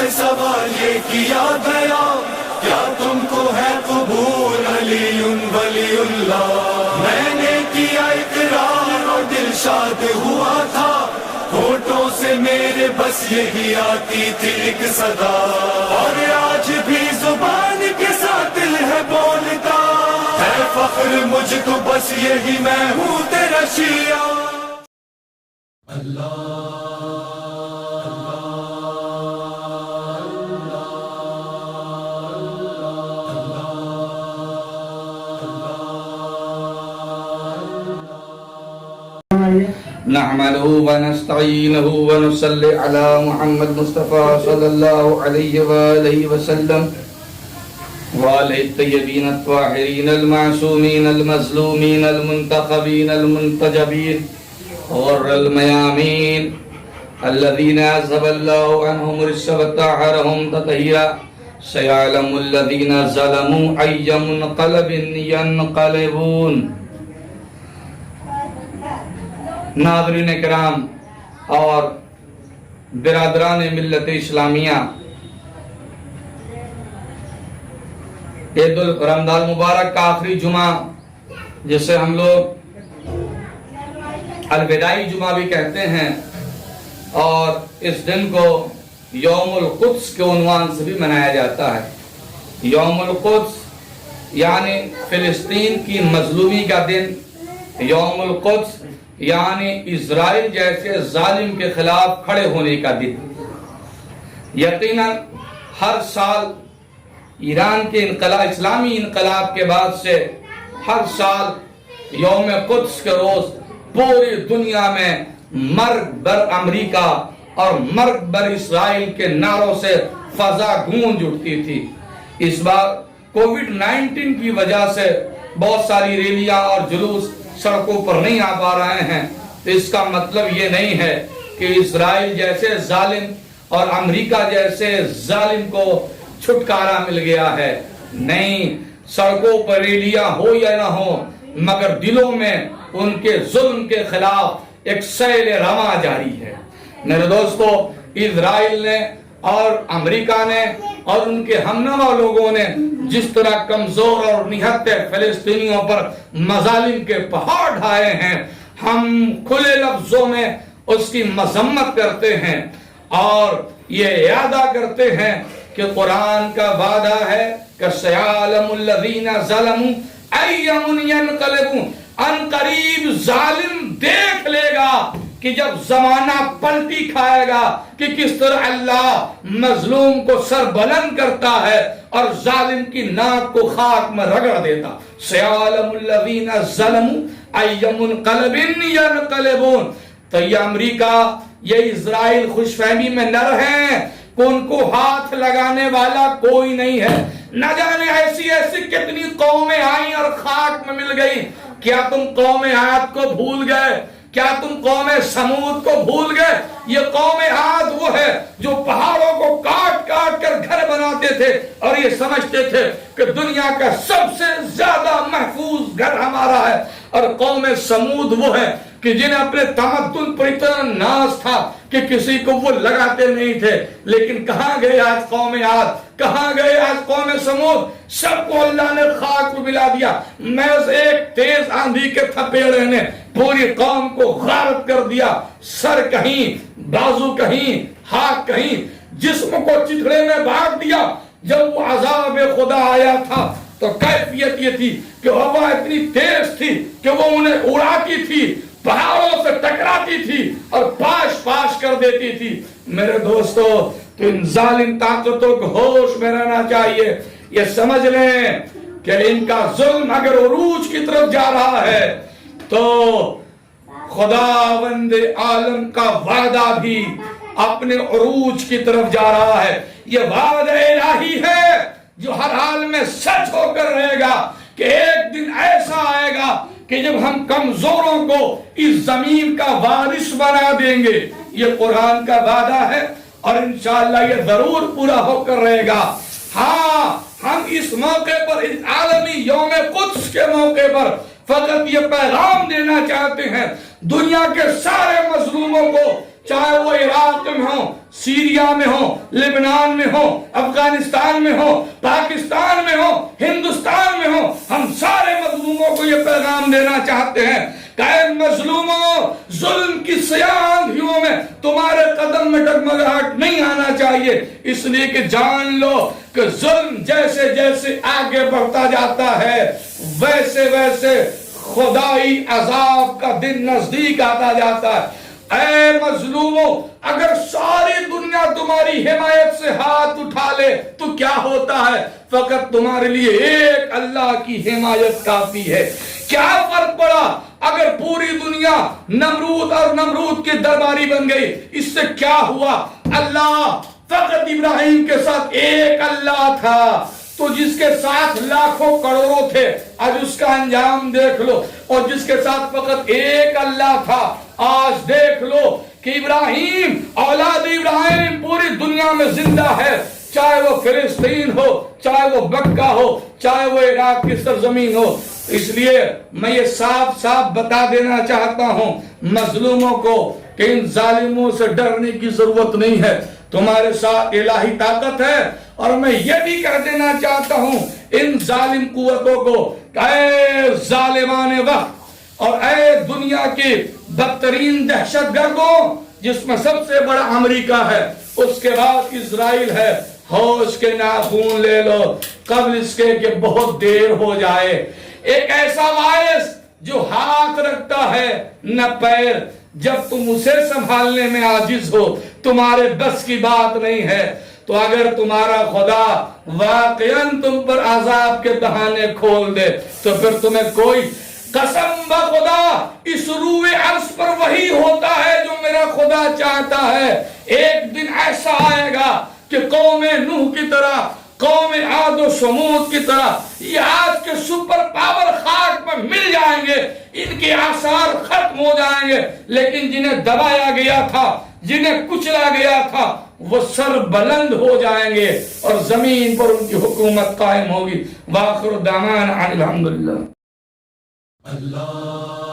سے سوال یہ کیا گیا کیا تم کو ہے قبول علی ولی اللہ؟ میں نے کیا اقرار اور دل شاد ہوا تھا، ہونٹوں سے میرے بس یہی آتی تھی ایک صدا، اور آج بھی زبان کے ساتھ دل ہے بولتا ہے فخر مجھ کو، بس یہی میں ہوں تیرا شیعہ۔ نحمده ونستعينه ونصلي على محمد مصطفى صلى الله عليه وآله وسلم وآله الطيبين الطاهرين المعصومين المظلومين المنتخبين المنتجبين غر الميامين الذين عذب الله عنهم الرجس وطهرهم تطهيرا سيعلم الذين ظلموا أي منقلب ينقلبون۔ ناظرین کرام اور برادران ملت اسلامیہ، عید رمضان مبارک کا آخری جمعہ جسے ہم لوگ الوداعی جمعہ بھی کہتے ہیں، اور اس دن کو یوم القدس کے عنوان سے بھی منایا جاتا ہے۔ یوم القدس یعنی فلسطین کی مظلومی کا دن، یوم القدس یعنی اسرائیل جیسے ظالم کے خلاف کھڑے ہونے کا دن۔ یقیناً ہر سال ایران کے اسلامی انقلاب کے بعد سے ہر سال یوم قدس کے روز پوری دنیا میں مرگ بر امریکہ اور مرگ بر اسرائیل کے نعروں سے فضا گونج اٹھتی تھی۔ اس بار کووڈ-19 کی وجہ سے بہت ساری ریلیاں اور جلوس سڑکوں پر نہیں آ پا رہے ہیں، تو اس کا مطلب یہ نہیں ہے کہ اسرائیل جیسے ظالم اور امریکہ جیسے ظالم کو چھٹکارا مل گیا ہے۔ نہیں، سڑکوں پر ریلیاں ہو یا نہ ہو، مگر دلوں میں ان کے ظلم کے خلاف ایک سیل رواں جاری ہے۔ میرے دوستو، اسرائیل نے اور امریکہ نے اور ان کے ہمنوا لوگوں نے جس طرح کمزور اور نہتے فلسطینیوں پر مظالم کے پہاڑ ڈھائے ہیں، ہم کھلے لفظوں میں اس کی مذمت کرتے ہیں اور یہ اعادہ کرتے ہیں کہ قرآن کا وعدہ ہے کہ سیعلم الذین ظلموا ای منقلبون، ان قریب ظالم دیکھ لے گا کہ جب زمانہ پلٹی کھائے گا کہ کس طرح اللہ مظلوم کو سر بلند کرتا ہے اور ظالم کی ناک کو خاک میں رگڑ دیتا۔ سیعلم الذین ظلموا ای منقلب ینقلبون۔ تو یہ امریکہ، یہ اسرائیل خوش فہمی میں نہ رہیں کہ ان کو ہاتھ لگانے والا کوئی نہیں ہے۔ نہ جانے ایسی ایسی کتنی قومیں آئیں اور خاک میں مل گئی۔ کیا تم قوم عاد کو بھول گئے؟ کیا تم قوم سمود کو بھول گئے؟ یہ قوم عاد وہ ہے جو پہاڑوں کو کاٹ کاٹ کر گھر بناتے تھے اور یہ سمجھتے تھے کہ دنیا کا سب سے زیادہ محفوظ گھر ہمارا ہے، اور قوم سمود وہ ہے کہ جنہیں اپنے تمدن پر اتنا ناز تھا کہ کسی کو وہ لگاتے نہیں تھے۔ لیکن کہاں گئے آج قوم عاد؟ کہاں گئے آج قوم سمود؟ سب کو اللہ نے خاک کو ملا دیا۔ محض ایک تیز آندھی کے تھپیڑے نے پوری قوم کو غارت کر دیا۔ سر کہیں، بازو کہیں، ہاتھ کہیں، جسم کو چتھڑے میں بھاگ دیا۔ جب وہ عذاب خدا آیا تھا تو کیفیت یہ تھی کہ ہوا اتنی تیز تھی کہ وہ انہیں اڑاتی تھی، پہاڑوں سے ٹکراتی تھی اور پاش پاش کر دیتی تھی۔ میرے دوستو، تو ان ظالم طاقتوں کو ہوش میں رہنا چاہیے۔ یہ سمجھ لیں کہ ان کا ظلم اگر عروج کی طرف جا رہا ہے تو خداوند عالم کا وعدہ بھی اپنے عروج کی طرف جا رہا ہے۔ یہ وعدہ الہی ہے جو ہر حال میں سچ ہو کر رہے گا کہ ایک دن ایسا آئے گا کہ جب ہم کمزوروں کو اس زمین کا وارث بنا دیں گے۔ یہ قرآن کا وعدہ ہے اور انشاءاللہ یہ ضرور پورا ہو کر رہے گا۔ ہاں، ہم اس موقع پر، اس عالمی یوم قدس کے موقع پر فقط یہ پیغام دینا چاہتے ہیں دنیا کے سارے مظلوموں کو، چاہے وہ عراق میں ہوں، سیریا میں ہو، لبنان میں ہو، افغانستان میں ہو، پاکستان میں ہو، ہندوستان میں ہو، ہم سارے مظلوموں کو یہ پیغام دینا چاہتے ہیں کہ اے مظلوموں، ظلم کی سیاہ آندھیوں میں تمہارے قدم میں ڈگمگاہٹ نہیں آنا چاہیے، اس لیے کہ جان لو کہ ظلم جیسے جیسے آگے بڑھتا جاتا ہے ویسے ویسے خدائی عذاب کا دن نزدیک آتا جاتا ہے۔ اے مظلوموں، اگر ساری دنیا تمہاری حمایت سے ہاتھ اٹھا لے تو کیا ہوتا ہے؟ فقط تمہارے لیے ایک اللہ کی حمایت کافی ہے۔ کیا فرق پڑا اگر پوری دنیا نمرود اور نمرود کی درباری بن گئی؟ اس سے کیا ہوا؟ اللہ فقط ابراہیم کے ساتھ ایک اللہ تھا، تو جس کے ساتھ لاکھوں کروڑوں تھے آج اس کا انجام دیکھ لو، اور جس کے ساتھ فقط ایک اللہ تھا آج دیکھ لو کہ ابراہیم، اولاد ابراہیم پوری دنیا میں زندہ ہے، چاہے وہ فلسطین ہو، چاہے وہ مکہ ہو، چاہے وہ عراق کی سرزمین ہو۔ اس لیے میں یہ صاف صاف بتا دینا چاہتا ہوں مظلوموں کو کہ ان ظالموں سے ڈرنے کی ضرورت نہیں ہے، تمہارے ساتھ الہی طاقت ہے۔ اور میں یہ بھی کہہ دینا چاہتا ہوں ان ظالم قوتوں کو کہ اے ظالمان وقت اور اے دنیا کی بدترین دہشت گردوں، جس میں سب سے بڑا امریکہ ہے، اس کے بعد اسرائیل ہے، ہوش کے ناخون لے لو قبل اس کے کہ بہت دیر ہو جائے۔ ایک ایسا وائرس جو ہاتھ رکھتا ہے نہ پیر، جب تم اسے سنبھالنے میں عاجز ہو تمہارے بس کی بات نہیں ہے، تو اگر تمہارا خدا واقعاً تم پر عذاب کے بہانے کھول دے تو پھر تمہیں کوئی قسم بخدا اس روح عرض پر وہی ہوتا ہے جو میرا خدا چاہتا ہے۔ ایک دن ایسا آئے گا کہ قوم نوح کی طرح، قوم عاد و سمود کی طرح یہ آج کے سپر پاور خاک پر مل جائیں گے، ان کے آثار ختم ہو جائیں گے، لیکن جنہیں دبایا گیا تھا، جنہیں کچلا گیا تھا، وہ سر بلند ہو جائیں گے اور زمین پر ان کی حکومت قائم ہوگی۔ وآخر دعوانا الحمدللہ۔ اللہ